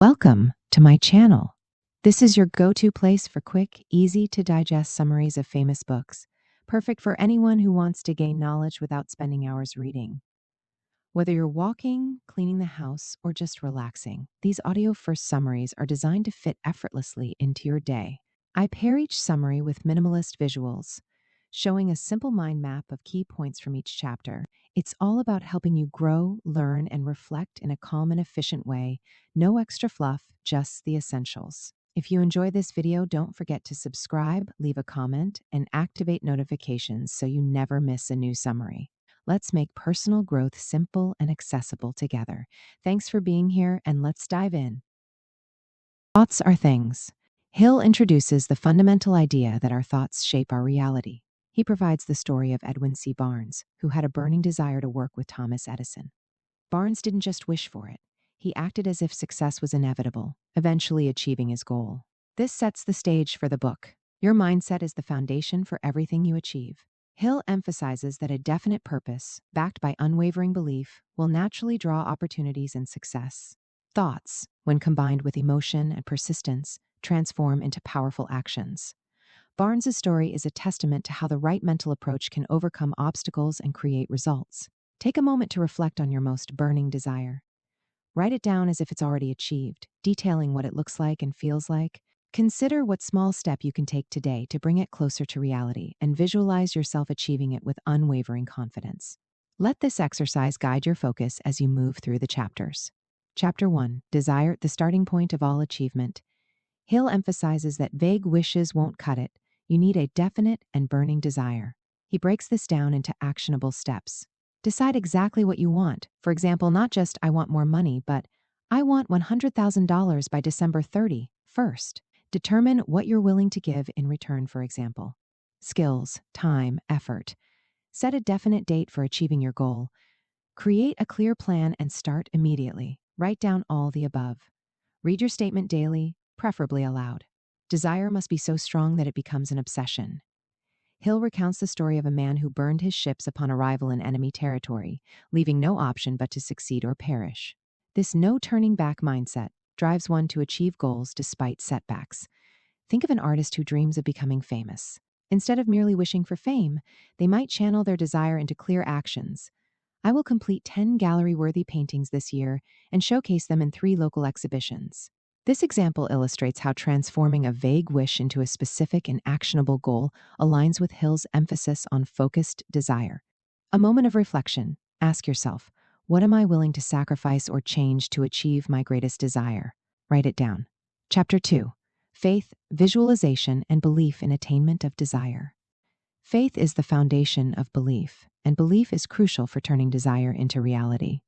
Welcome to my channel. This is your go-to place for quick, easy-to-digest summaries of famous books, perfect for anyone who wants to gain knowledge without spending hours reading. Whether you're walking, cleaning the house, or just relaxing, these audio-first summaries are designed to fit effortlessly into your day. I pair each summary with minimalist visuals, showing a simple mind map of key points from each chapter. It's all about helping you grow, learn, and reflect in a calm and efficient way. No extra fluff, just the essentials. If you enjoy this video, don't forget to subscribe, leave a comment, and activate notifications so you never miss a new summary. Let's make personal growth simple and accessible together. Thanks for being here, and let's dive in. Thoughts are things. Hill introduces the fundamental idea that our thoughts shape our reality. He provides the story of Edwin C. Barnes, who had a burning desire to work with Thomas Edison. Barnes didn't just wish for it. He acted as if success was inevitable, eventually achieving his goal. This sets the stage for the book. Your mindset is the foundation for everything you achieve. Hill emphasizes that a definite purpose, backed by unwavering belief, will naturally draw opportunities and success. Thoughts, when combined with emotion and persistence, transform into powerful actions. Barnes's story is a testament to how the right mental approach can overcome obstacles and create results. Take a moment to reflect on your most burning desire. Write it down as if it's already achieved, detailing what it looks like and feels like. Consider what small step you can take today to bring it closer to reality and visualize yourself achieving it with unwavering confidence. Let this exercise guide your focus as you move through the chapters. Chapter 1, Desire, the starting point of all achievement. Hill emphasizes that vague wishes won't cut it. You need a definite and burning desire. He breaks this down into actionable steps. Decide exactly what you want. For example, not just I want more money, but I want $100,000 by December 30 first. Determine what you're willing to give in return, for example. Skills, time, effort. Set a definite date for achieving your goal. Create a clear plan and start immediately. Write down all the above. Read your statement daily, preferably aloud. Desire must be so strong that it becomes an obsession. Hill recounts the story of a man who burned his ships upon arrival in enemy territory, leaving no option but to succeed or perish. This no-turning-back mindset drives one to achieve goals despite setbacks. Think of an artist who dreams of becoming famous. Instead of merely wishing for fame, they might channel their desire into clear actions. I will complete 10 gallery-worthy paintings this year and showcase them in 3 local exhibitions. This example illustrates how transforming a vague wish into a specific and actionable goal aligns with Hill's emphasis on focused desire. A moment of reflection. Ask yourself, what am I willing to sacrifice or change to achieve my greatest desire? Write it down. Chapter 2. Faith, Visualization, and Belief in Attainment of Desire. Faith is the foundation of belief, and belief is crucial for turning desire into reality.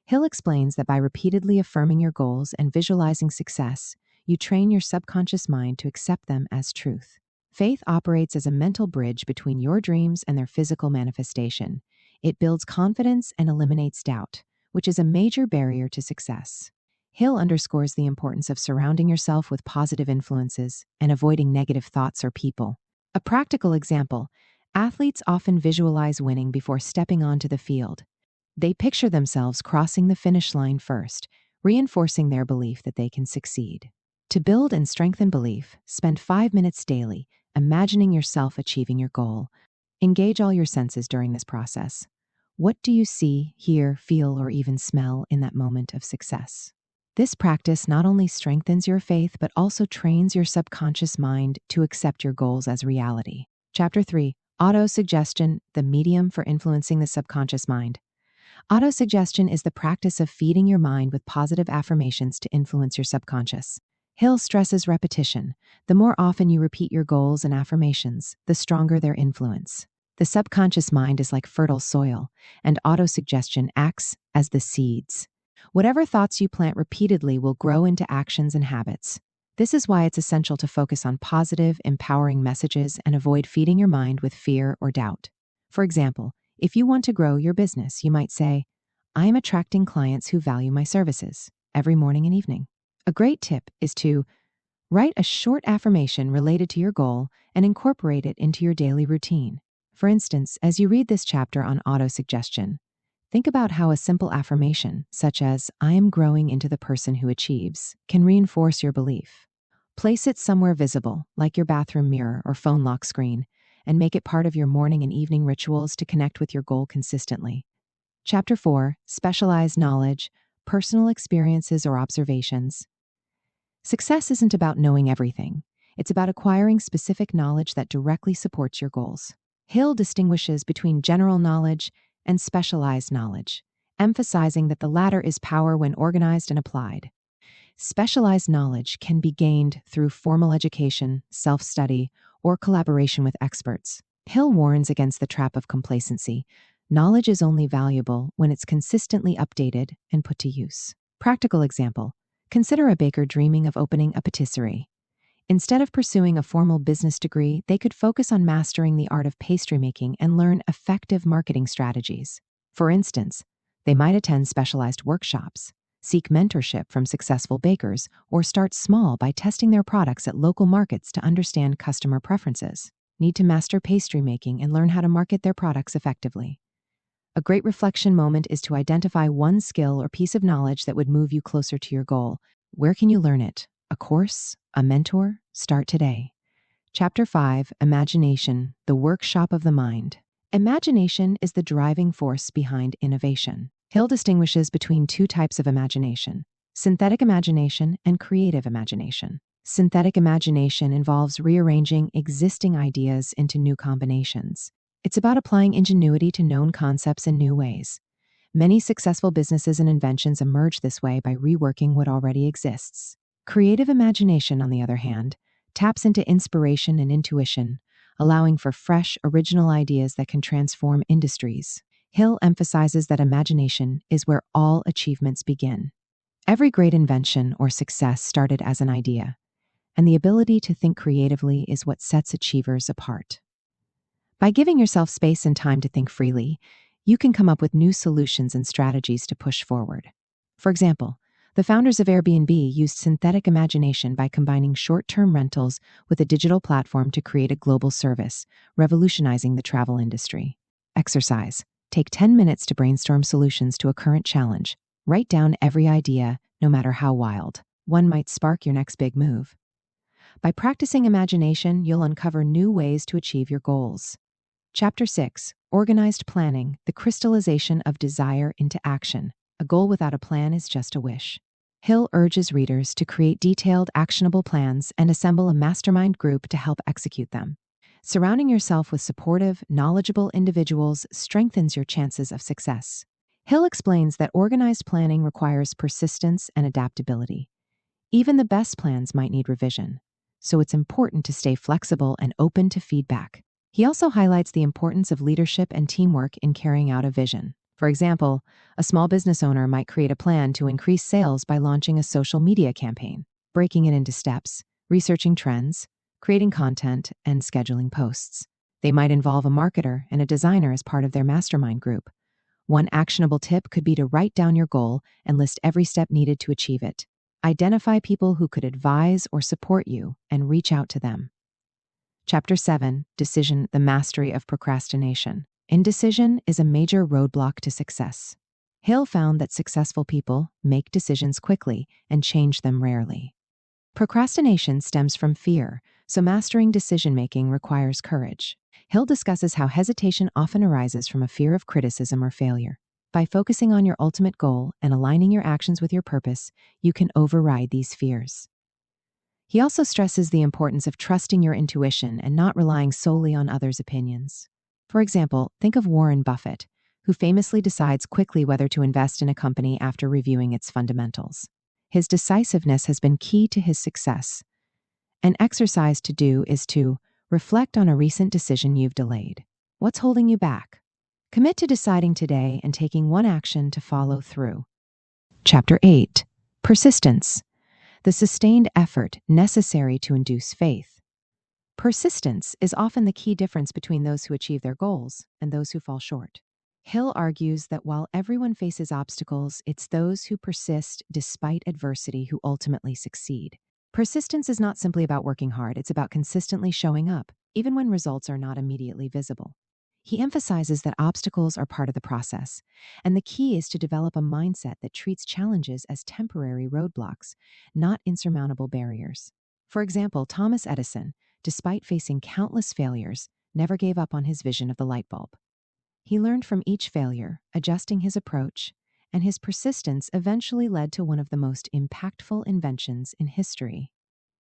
Hill explains that by repeatedly affirming your goals and visualizing success, you train your subconscious mind to accept them as truth. Faith operates as a mental bridge between your dreams and their physical manifestation. It builds confidence and eliminates doubt, which is a major barrier to success. Hill underscores the importance of surrounding yourself with positive influences and avoiding negative thoughts or people. A practical example, athletes often visualize winning before stepping onto the field. They picture themselves crossing the finish line first, reinforcing their belief that they can succeed. To build and strengthen belief, spend 5 minutes daily imagining yourself achieving your goal. Engage all your senses during this process. What do you see, hear, feel, or even smell in that moment of success? This practice not only strengthens your faith, but also trains your subconscious mind to accept your goals as reality. Chapter 3, Autosuggestion, the medium for influencing the subconscious mind. Autosuggestion is the practice of feeding your mind with positive affirmations to influence your subconscious. Hill stresses repetition. The more often you repeat your goals and affirmations, the stronger their influence. The subconscious mind is like fertile soil, and autosuggestion acts as the seeds. Whatever thoughts you plant repeatedly will grow into actions and habits. This is why it's essential to focus on positive, empowering messages and avoid feeding your mind with fear or doubt. For example, if you want to grow your business, you might say, I am attracting clients who value my services every morning and evening. A great tip is to write a short affirmation related to your goal and incorporate it into your daily routine. For instance, as you read this chapter on autosuggestion, Think about how a simple affirmation, such as, "I am growing into the person who achieves," can reinforce your belief. Place it somewhere visible, like your bathroom mirror or phone lock screen, and make it part of your morning and evening rituals to connect with your goal consistently. Chapter 4, Specialized Knowledge, Personal Experiences or Observations. Success isn't about knowing everything. It's about acquiring specific knowledge that directly supports your goals. Hill distinguishes between general knowledge and specialized knowledge, emphasizing that the latter is power when organized and applied. Specialized knowledge can be gained through formal education, self-study, or collaboration with experts. Hill warns against the trap of complacency. Knowledge is only valuable when it's consistently updated and put to use. Practical example. Consider a baker dreaming of opening a patisserie. Instead of pursuing a formal business degree, they could focus on mastering the art of pastry making and learn effective marketing strategies. For instance, they might attend specialized workshops, seek mentorship from successful bakers, or start small by testing their products at local markets to understand customer preferences. Need to master pastry making and learn how to market their products effectively. A great reflection moment is to identify one skill or piece of knowledge that would move you closer to your goal. Where can you learn it? A course? A mentor? Start today. Chapter 5, Imagination, the Workshop of the Mind. Imagination is the driving force behind innovation. Hill distinguishes between two types of imagination: synthetic imagination and creative imagination. Synthetic imagination involves rearranging existing ideas into new combinations. It's about applying ingenuity to known concepts in new ways. Many successful businesses and inventions emerge this way by reworking what already exists. Creative imagination, on the other hand, taps into inspiration and intuition, allowing for fresh, original ideas that can transform industries. Hill emphasizes that imagination is where all achievements begin. Every great invention or success started as an idea, and the ability to think creatively is what sets achievers apart. By giving yourself space and time to think freely, you can come up with new solutions and strategies to push forward. For example, the founders of Airbnb used synthetic imagination by combining short-term rentals with a digital platform to create a global service, revolutionizing the travel industry. Exercise. Take 10 minutes to brainstorm solutions to a current challenge. Write down every idea, no matter how wild. One might spark your next big move. By practicing imagination, you'll uncover new ways to achieve your goals. Chapter 6, Organized Planning, the Crystallization of Desire into Action. A goal without a plan is just a wish. Hill urges readers to create detailed, actionable plans and assemble a mastermind group to help execute them. Surrounding yourself with supportive, knowledgeable individuals strengthens your chances of success. Hill explains that organized planning requires persistence and adaptability. Even the best plans might need revision, so it's important to stay flexible and open to feedback. He also highlights the importance of leadership and teamwork in carrying out a vision. For example, a small business owner might create a plan to increase sales by launching a social media campaign, breaking it into steps, researching trends, creating content, and scheduling posts. They might involve a marketer and a designer as part of their mastermind group. One actionable tip could be to write down your goal and list every step needed to achieve it. Identify people who could advise or support you and reach out to them. Chapter 7, Decision, the Mastery of Procrastination. Indecision is a major roadblock to success. Hill found that successful people make decisions quickly and change them rarely. Procrastination stems from fear, so mastering decision-making requires courage. Hill discusses how hesitation often arises from a fear of criticism or failure. By focusing on your ultimate goal and aligning your actions with your purpose, you can override these fears. He also stresses the importance of trusting your intuition and not relying solely on others' opinions. For example, think of Warren Buffett, who famously decides quickly whether to invest in a company after reviewing its fundamentals. His decisiveness has been key to his success. An exercise to do is to reflect on a recent decision you've delayed. What's holding you back? Commit to deciding today and taking one action to follow through. Chapter 8, Persistence, the sustained effort necessary to induce faith. Persistence is often the key difference between those who achieve their goals and those who fall short. Hill argues that while everyone faces obstacles, it's those who persist despite adversity who ultimately succeed. Persistence is not simply about working hard, it's about consistently showing up, even when results are not immediately visible. He emphasizes that obstacles are part of the process, and the key is to develop a mindset that treats challenges as temporary roadblocks, not insurmountable barriers. For example, Thomas Edison, despite facing countless failures, never gave up on his vision of the light bulb. He learned from each failure, adjusting his approach, and his persistence eventually led to one of the most impactful inventions in history.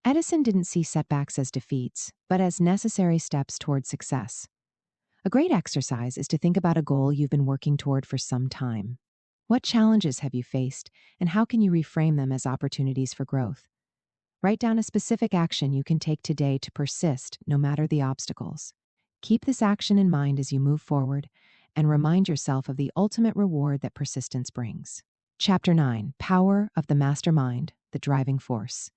Edison didn't see setbacks as defeats, but as necessary steps toward success. A great exercise is to think about a goal you've been working toward for some time. What challenges have you faced, and how can you reframe them as opportunities for growth? Write down a specific action you can take today to persist, no matter the obstacles. Keep this action in mind as you move forward, and remind yourself of the ultimate reward that persistence brings. Chapter 9: Power of the Mastermind, the Driving Force.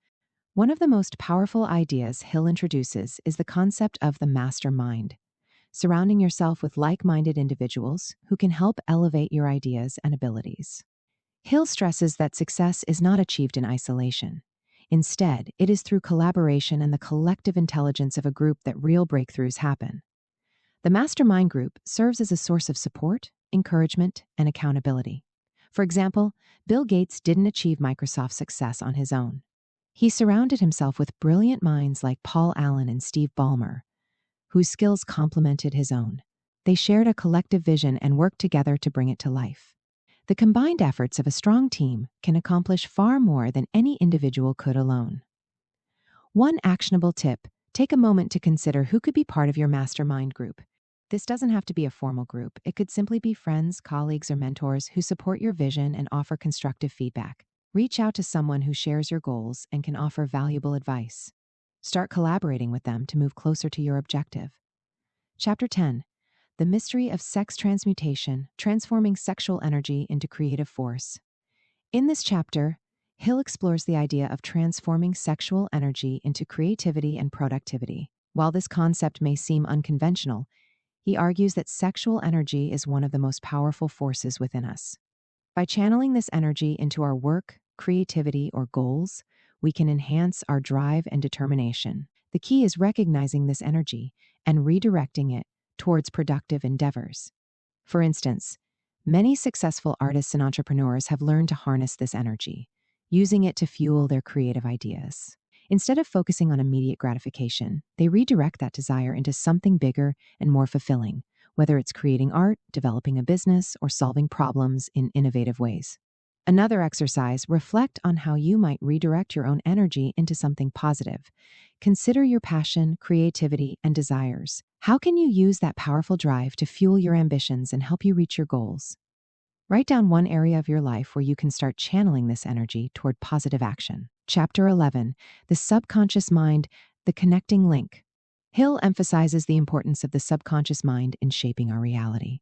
One of the most powerful ideas Hill introduces is the concept of the mastermind. Surrounding yourself with like-minded individuals who can help elevate your ideas and abilities. Hill stresses that success is not achieved in isolation. Instead, it is through collaboration and the collective intelligence of a group that real breakthroughs happen. The mastermind group serves as a source of support, encouragement, and accountability. For example, Bill Gates didn't achieve Microsoft's success on his own. He surrounded himself with brilliant minds like Paul Allen and Steve Ballmer, whose skills complemented his own. They shared a collective vision and worked together to bring it to life. The combined efforts of a strong team can accomplish far more than any individual could alone. One actionable tip: take a moment to consider who could be part of your mastermind group. This doesn't have to be a formal group. It could simply be friends, colleagues, or mentors who support your vision and offer constructive feedback. Reach out to someone who shares your goals and can offer valuable advice. Start collaborating with them to move closer to your objective. Chapter 10: The Mystery of Sex Transmutation, Transforming Sexual Energy into Creative Force. In this chapter, Hill explores the idea of transforming sexual energy into creativity and productivity. While this concept may seem unconventional, he argues that sexual energy is one of the most powerful forces within us. By channeling this energy into our work, creativity, or goals, we can enhance our drive and determination. The key is recognizing this energy and redirecting it towards productive endeavors. For instance, many successful artists and entrepreneurs have learned to harness this energy, using it to fuel their creative ideas. Instead of focusing on immediate gratification, they redirect that desire into something bigger and more fulfilling, whether it's creating art, developing a business, or solving problems in innovative ways. Another exercise: reflect on how you might redirect your own energy into something positive. Consider your passion, creativity, and desires. How can you use that powerful drive to fuel your ambitions and help you reach your goals? Write down one area of your life where you can start channeling this energy toward positive action. Chapter 11: The Subconscious Mind, the Connecting Link. Hill emphasizes the importance of the subconscious mind in shaping our reality.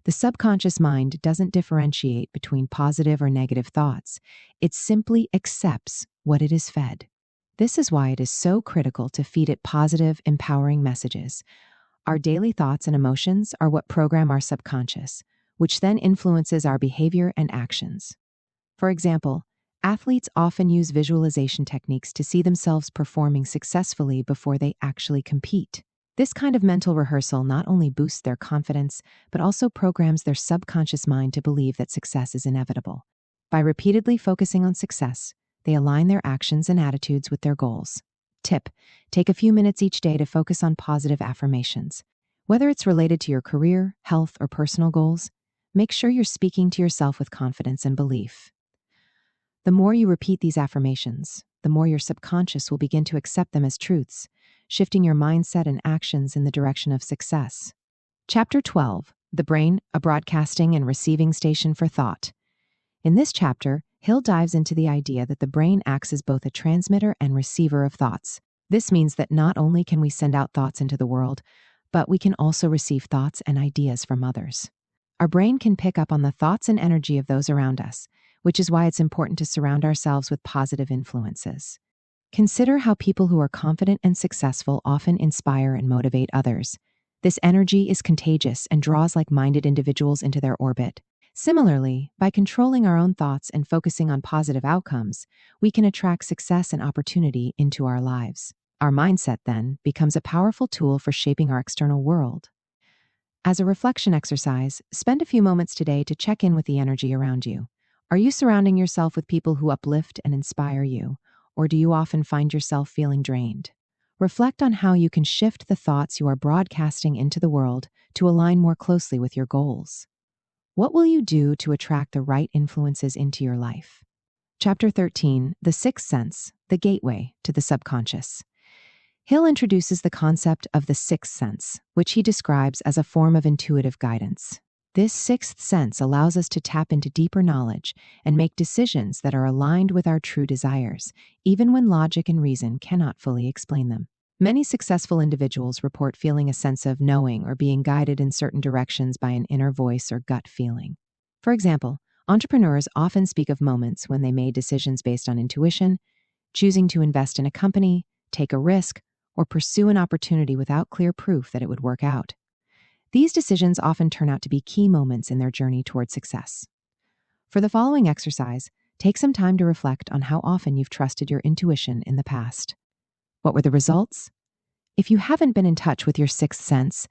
The subconscious mind doesn't differentiate between positive or negative thoughts. It simply accepts what it is fed. This is why it is so critical to feed it positive, empowering messages. Our daily thoughts and emotions are what program our subconscious, which then influences our behavior and actions. For example, athletes often use visualization techniques to see themselves performing successfully before they actually compete. This kind of mental rehearsal not only boosts their confidence, but also programs their subconscious mind to believe that success is inevitable. By repeatedly focusing on success, they align their actions and attitudes with their goals. Tip: take a few minutes each day to focus on positive affirmations. Whether it's related to your career, health, or personal goals, make sure you're speaking to yourself with confidence and belief. The more you repeat these affirmations, the more your subconscious will begin to accept them as truths, shifting your mindset and actions in the direction of success. Chapter 12: The Brain, a Broadcasting and Receiving Station for Thought. In this chapter, Hill dives into the idea that the brain acts as both a transmitter and receiver of thoughts. This means that not only can we send out thoughts into the world, but we can also receive thoughts and ideas from others. Our brain can pick up on the thoughts and energy of those around us, which is why it's important to surround ourselves with positive influences. Consider how people who are confident and successful often inspire and motivate others. This energy is contagious and draws like-minded individuals into their orbit. Similarly, by controlling our own thoughts and focusing on positive outcomes, we can attract success and opportunity into our lives. Our mindset, then, becomes a powerful tool for shaping our external world. As a reflection exercise, spend a few moments today to check in with the energy around you. Are you surrounding yourself with people who uplift and inspire you, or do you often find yourself feeling drained? Reflect on how you can shift the thoughts you are broadcasting into the world to align more closely with your goals. What will you do to attract the right influences into your life? Chapter 13, The Sixth Sense, the Gateway to the Subconscious. Hill introduces the concept of the sixth sense, which he describes as a form of intuitive guidance. This sixth sense allows us to tap into deeper knowledge and make decisions that are aligned with our true desires, even when logic and reason cannot fully explain them. Many successful individuals report feeling a sense of knowing or being guided in certain directions by an inner voice or gut feeling. For example, entrepreneurs often speak of moments when they made decisions based on intuition, choosing to invest in a company, take a risk, or pursue an opportunity without clear proof that it would work out. These decisions often turn out to be key moments in their journey toward success. For the following exercise, take some time to reflect on how often you've trusted your intuition in the past. What were the results? If you haven't been in touch with your sixth sense,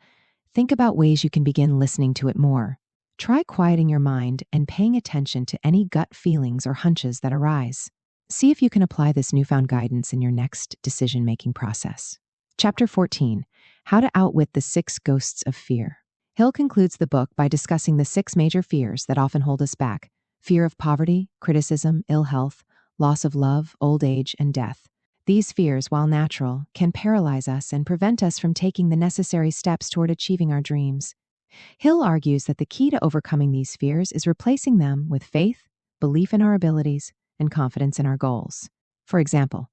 think about ways you can begin listening to it more. Try quieting your mind and paying attention to any gut feelings or hunches that arise. See if you can apply this newfound guidance in your next decision-making process. Chapter 14, How to Outwit the Six Ghosts of Fear. Hill concludes the book by discussing the six major fears that often hold us back: fear of poverty, criticism, ill health, loss of love, old age, and death. These fears, while natural, can paralyze us and prevent us from taking the necessary steps toward achieving our dreams. Hill argues that the key to overcoming these fears is replacing them with faith, belief in our abilities, and confidence in our goals. For example,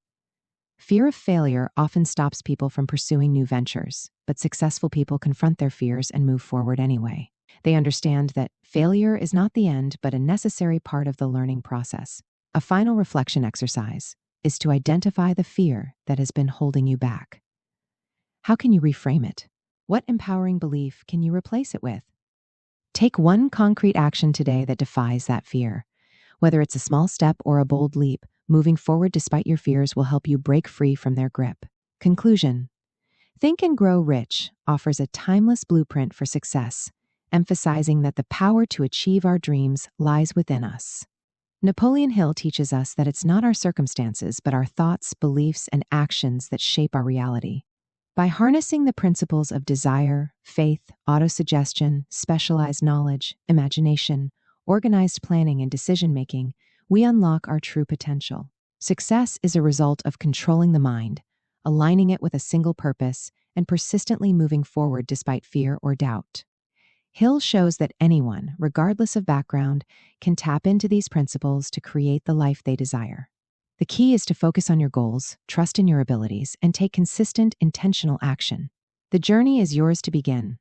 fear of failure often stops people from pursuing new ventures, but successful people confront their fears and move forward anyway. They understand that failure is not the end, but a necessary part of the learning process. A final reflection exercise is to identify the fear that has been holding you back. How can you reframe it? What empowering belief can you replace it with? Take one concrete action today that defies that fear. Whether it's a small step or a bold leap, moving forward despite your fears will help you break free from their grip. Conclusion: Think and Grow Rich offers a timeless blueprint for success, emphasizing that the power to achieve our dreams lies within us. Napoleon Hill teaches us that it's not our circumstances, but our thoughts, beliefs, and actions that shape our reality. By harnessing the principles of desire, faith, autosuggestion, specialized knowledge, imagination, organized planning, and decision-making, we unlock our true potential. Success is a result of controlling the mind, aligning it with a single purpose, and persistently moving forward despite fear or doubt. Hill shows that anyone, regardless of background, can tap into these principles to create the life they desire. The key is to focus on your goals, trust in your abilities, and take consistent, intentional action. The journey is yours to begin.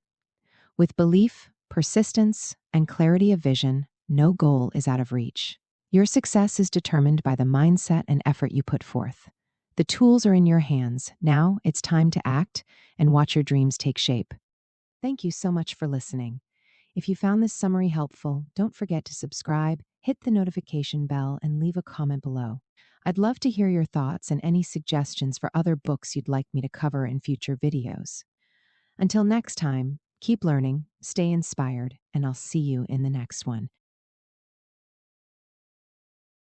With belief, persistence, and clarity of vision, no goal is out of reach. Your success is determined by the mindset and effort you put forth. The tools are in your hands. Now it's time to act and watch your dreams take shape. Thank you so much for listening. If you found this summary helpful, don't forget to subscribe, hit the notification bell, and leave a comment below. I'd love to hear your thoughts and any suggestions for other books you'd like me to cover in future videos. Until next time, keep learning, stay inspired, and I'll see you in the next one.